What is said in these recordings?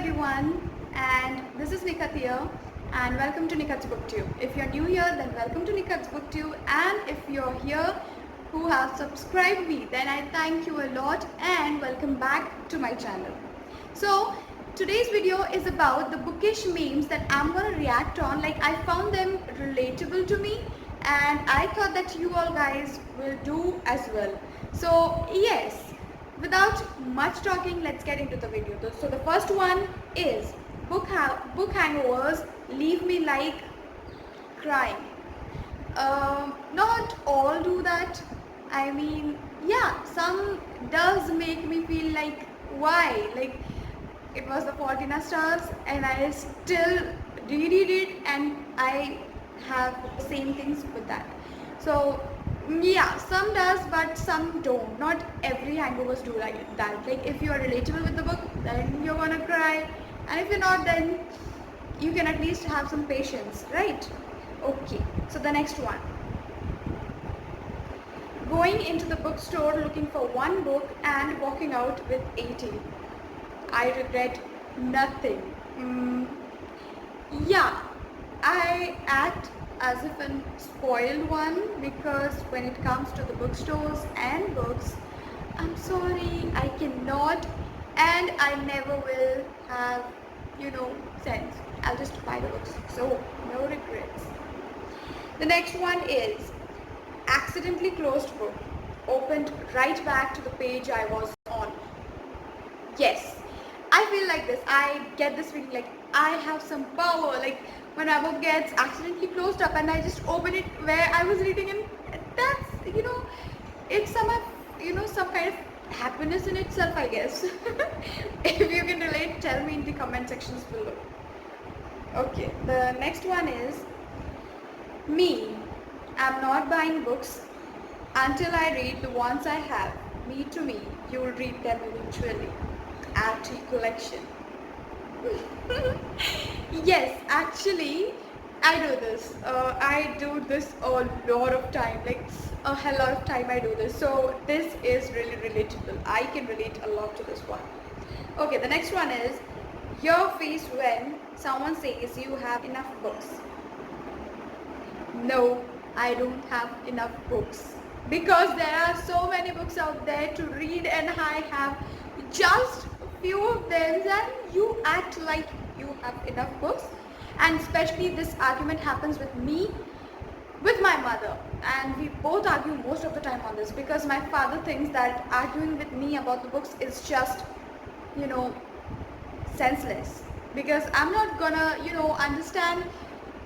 everyone, and this is Nikat here, and welcome to Nikat's BookTube. If you're new here, then welcome to Nikat's BookTube, and if you're here who have subscribed me, then I thank you a lot and welcome back to my channel. So today's video is about the bookish memes that I'm gonna react on. Like, I found them relatable to me, and I thought that you all guys will do as well. So yes, without much talking, let's get into the video. So the first one is book hangovers leave me like crying. Not all do that. I mean, yeah, some does make me feel like, why? Like, it was The Fault in Our Stars and I still reread it and I have the same things with that. So yeah, some does but some don't. Not every hangovers do like that. Like, if you are relatable with the book, then you're gonna cry, and if you're not, then you can at least have some patience, right? Okay, so the next one, going into the bookstore looking for one book and walking out with 80. I regret nothing. Yeah, I act as if a spoiled one because when it comes to the bookstores and books, I'm sorry, I cannot and I never will have, sense. I'll just buy the books. So, no regrets. The next one is accidentally closed book, opened right back to the page I was on. Yes, I feel like this. I get this feeling like I have some power. Like, when my book gets accidentally closed up and I just open it where I was reading, and that's, it's some kind of happiness in itself, I guess. If you can relate, tell me in the comment sections below. Okay, the next one is me. I'm not buying books until I read the ones I have. Me to me, you will read them eventually. Add to your collection. Yes, actually, I do this. I do this a lot of time, like a hell lot of time I do this. So this is really relatable. I can relate a lot to this one. Okay, the next one is your face when someone says you have enough books. No, I don't have enough books because there are so many books out there to read and I have just few of them, and you act like you have enough books. And especially this argument happens with me with my mother, and we both argue most of the time on this because my father thinks that arguing with me about the books is just senseless, because I'm not gonna understand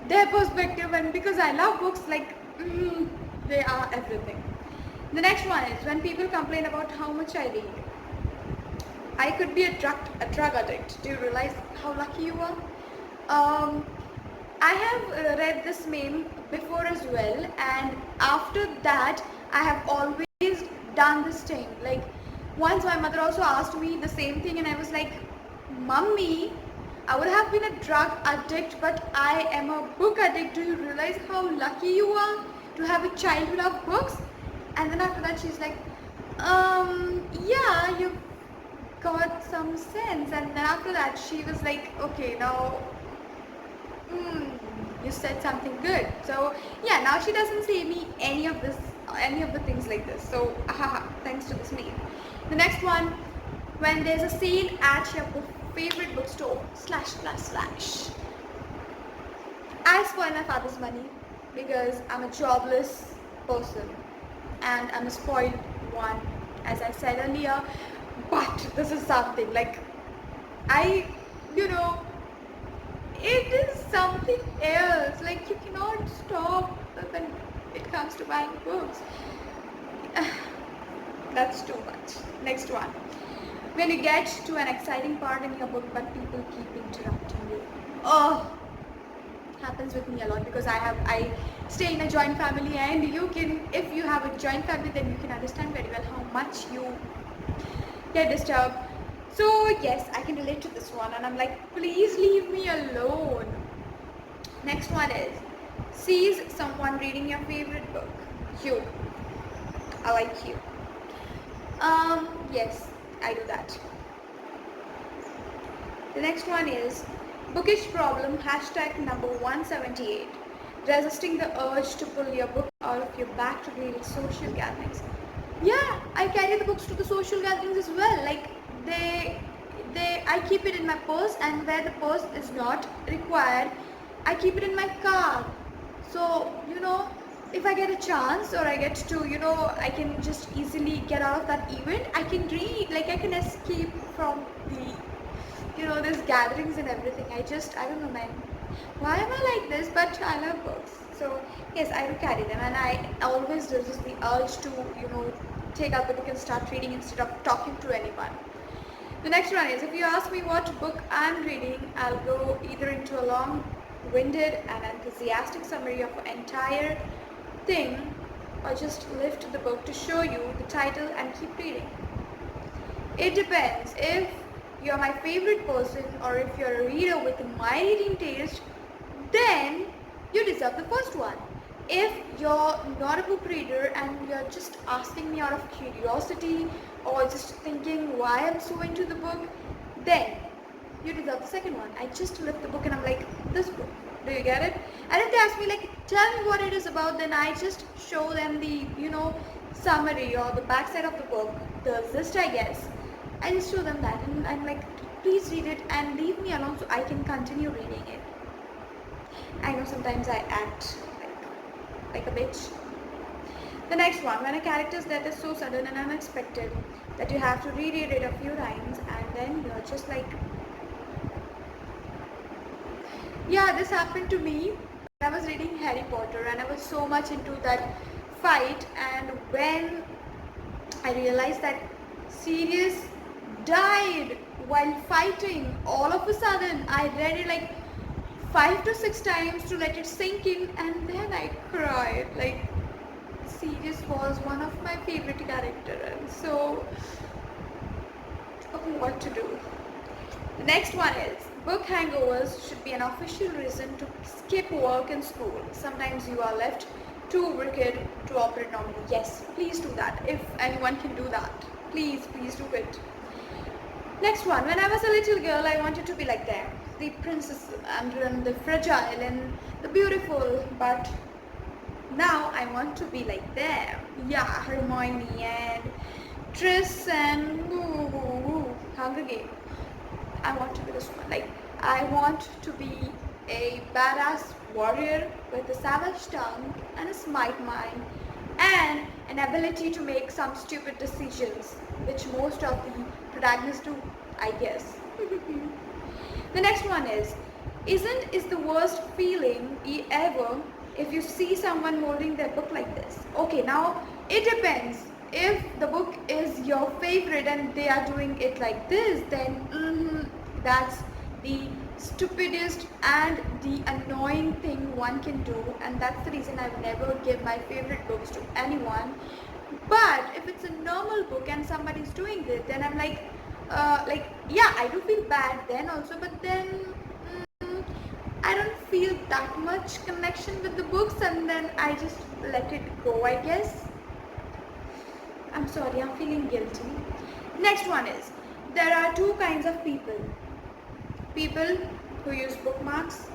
their perspective, and because I love books, like they are everything. The next one is when people complain about how much I read. I could be a drug addict. Do you realize how lucky you are? I have read this meme before as well, and after that I have always done this thing. Like, once my mother also asked me the same thing and I was like, Mummy, I would have been a drug addict, but I am a book addict. Do you realize how lucky you are to have a child who loves books? And then after that she's like, yeah, you got some sense. And then after that she was like, okay, now you said something good. So yeah, now she doesn't say me any of the things like this. So thanks to this meme. The next one, when there's a sale at your favorite bookstore, //. I spoil my father's money because I'm a jobless person and I'm a spoiled one, as I said earlier. But this is something like it is something else. Like, you cannot stop when it comes to buying books. That's too much. Next one, when you get to an exciting part in your book but people keep interrupting you. Oh, happens with me a lot because I stay in a joint family, and if you have a joint family, then you can understand very well how much you get disturbed. So yes, I can relate to this one, and I'm like, please leave me alone. Next one is sees someone reading your favorite book. You. I like you. Yes, I do that. The next one is bookish problem hashtag number 178. Resisting the urge to pull your book out of your bag to read at social gatherings. Yeah, I carry the books to the social gatherings as well. Like I keep it in my purse, and where the purse is not required, I keep it in my car. So, if I get a chance, or I get to, I can just easily get out of that event, I can read, like I can escape from there's gatherings and everything. I don't know, man. Why am I like this? But I love books. So, yes, I do carry them, and I always resist the urge to, take out the book and start reading instead of talking to anyone. The next one is, if you ask me what book I'm reading, I'll go either into a long-winded and enthusiastic summary of an entire thing, or just lift the book to show you the title and keep reading. It depends. If you're my favorite person, or if you're a reader with my reading taste, then you deserve the first one. If you're not a book reader and you're just asking me out of curiosity, or just thinking why I'm so into the book, then you deserve the second one. I just lift the book and I'm like, this book. Do you get it? And if they ask me like, tell me what it is about, then I just show them the, summary or the backside of the book, the gist, I guess. I just show them that, and I'm like, please read it and leave me alone so I can continue reading it. I know sometimes I act like a bitch. The next one, when a character's death is so sudden and unexpected that you have to reread it a few times, and then you're just like, yeah, this happened to me. I was reading Harry Potter and I was so much into that fight, and when I realized that Sirius died while fighting, all of a sudden I read it like 5 to 6 times to let it sink in, and then I cried. Like, Sirius was one of my favorite characters, and so what to do. The next one is, book hangovers should be an official reason to skip work and school. Sometimes you are left too wicked to operate normally. Yes, please do that. If anyone can do that, please do it. Next one, when I was a little girl, I wanted to be like them. The princess and the fragile and the beautiful, but now I want to be like them. Yeah, Hermione and Triss and Hunger Games. I want to be this one. Like, I want to be a badass warrior with a savage tongue and a smart mind and an ability to make some stupid decisions, which most of the protagonists do, I guess. The next one is the worst feeling ever if you see someone holding their book like this. Okay, now it depends. If the book is your favorite and they are doing it like this, then that's the stupidest and the annoying thing one can do, and that's the reason I would never give my favorite books to anyone. But if it's a normal book and somebody's doing this, then I'm like, yeah, I do feel bad then also, but then I don't feel that much connection with the books, and then I just let it go, I guess. I'm sorry, I'm feeling guilty. Next one is, there are two kinds of people. People who use bookmarks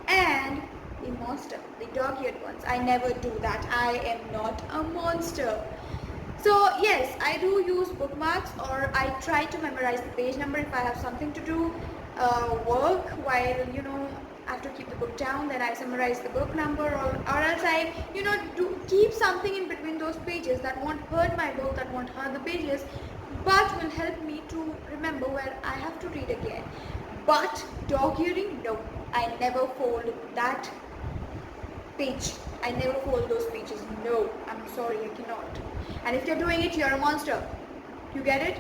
and the monster, the dog-eared ones. I never do that. I am not a monster. So yes, I do use bookmarks, or I try to memorize the page number if I have something to do, work while, I have to keep the book down, then I summarize the book number, or else I, do keep something in between those pages that won't hurt my book, that won't hurt the pages, but will help me to remember where I have to read again. But dog earing, no, I never fold that page. I never fold those pages. No, I'm sorry, I cannot. And if you're doing it, you're a monster. You get it?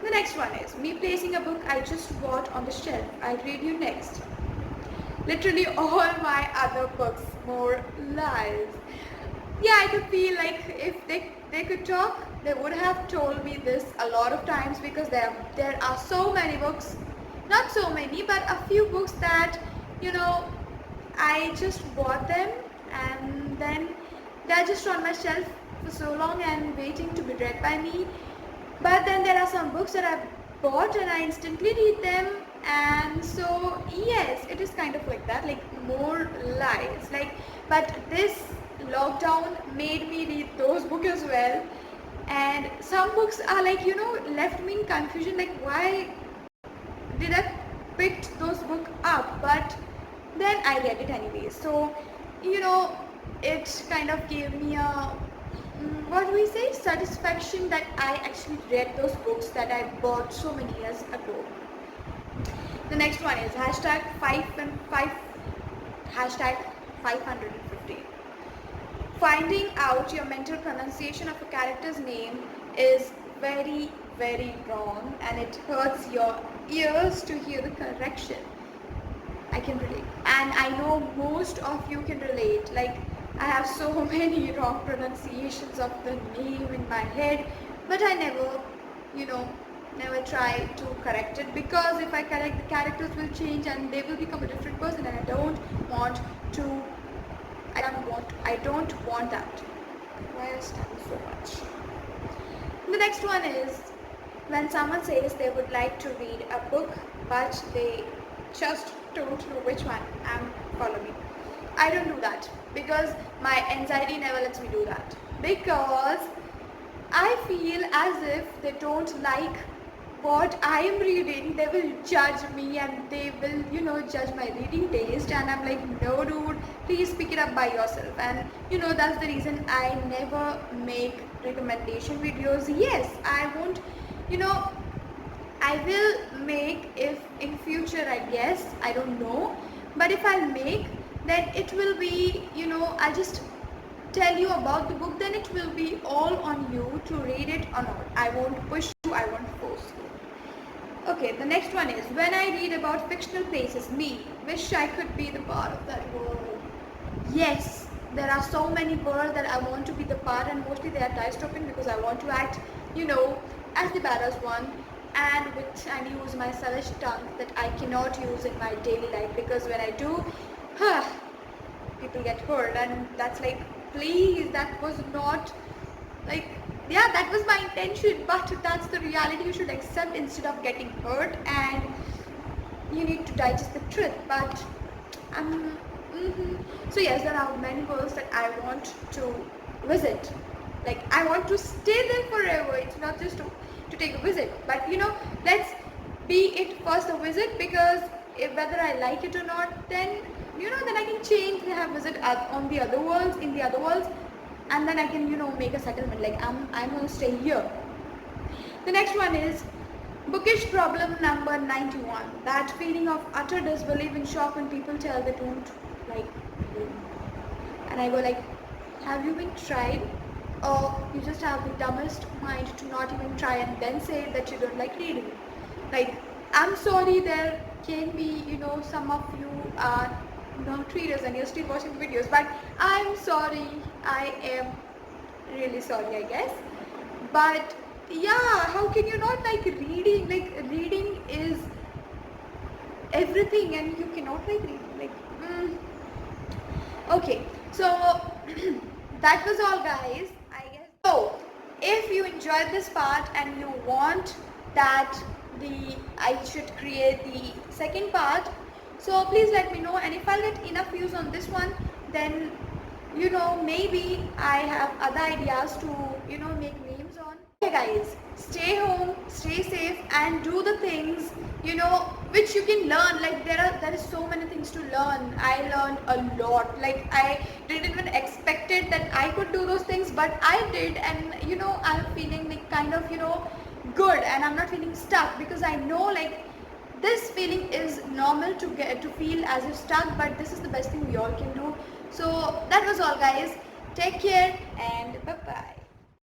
The next one is me placing a book I just bought on the shelf. I'll read you next. Literally all my other books, more lies. Yeah, I could feel like if they could talk, they would have told me this a lot of times, because there are so many books, not so many, but a few books that, I just bought them and then they're just on my shelf for so long and waiting to be read by me. But then there are some books that I bought and I instantly read them, And so yes, it is kind of like that, like more lies, like, but this lockdown made me read those books as well. And some books are like, left me in confusion, like why did I picked those book up, but then I read it anyway. So you know it kind of gave me a what do we say, satisfaction that I actually read those books that I bought so many years ago. The next one is hashtag 5 hashtag 550. Finding out your mental pronunciation of a character's name is very, very wrong, and it hurts your ears to hear the correction. I can relate, and I know most of you can relate. Like, I have so many wrong pronunciations of the name in my head, but I never try to correct it, because if I correct, the characters will change and they will become a different person, and I don't want that. Why I study so much? The next one is when someone says they would like to read a book, but they just don't know which one. Follow me. I don't do that because my anxiety never lets me do that, because I feel as if they don't like what I am reading, they will judge me and they will, judge my reading taste, and I'm like, no dude, please pick it up by yourself. And that's the reason I never make recommendation videos. Yes, I won't, I will make if in future, I guess, I don't know, but if I make, then it will be, I'll just tell you about the book, then it will be all on you to read it or not. I won't push you, I won't force you. Okay, the next one is when I read about fictional places, me wish I could be the part of that world. Yes, there are so many worlds that I want to be the part, and mostly they are dystopian because I want to act, as the badass one, and use my Salish tongue that I cannot use in my daily life, because when I do, people get hurt, and that's like, please, that was not like, yeah, that was my intention, but that's the reality you should accept instead of getting hurt, and you need to digest the truth. But so yes, there are many worlds that I want to visit. Like, I want to stay there forever. It's not just to take a visit, but let's be it first a visit, because if whether I like it or not, then then I can change and have visit on the other worlds, in the other worlds, and then I can make a settlement, like I'm going to stay here. The next one is bookish problem number 91. That feeling of utter disbelief and shock when people tell they don't like you. And I go like, have you been tried? Or you just have the dumbest mind to not even try and then say that you don't like reading. Like, I'm sorry, there can be, some of you are not readers and you're still watching the videos, but I'm sorry, I am really sorry, I guess. But yeah, how can you not like reading? Like, reading is everything, and you cannot like reading, like okay, so that was all, guys, I guess. So if you enjoyed this part and you want that I should create the second part, so please let me know, and if I'll get enough views on this one, then maybe I have other ideas to make memes on. Okay guys, stay home, stay safe, and do the things which you can learn. Like, there is so many things to learn. I learned a lot. Like, I didn't even expected that I could do those things, but I did, and I'm feeling like kind of good, and I'm not feeling stuck, because I know like this feeling is normal to feel as if stuck, but this is the best thing we all can do. So that was all, guys. Take care and bye bye.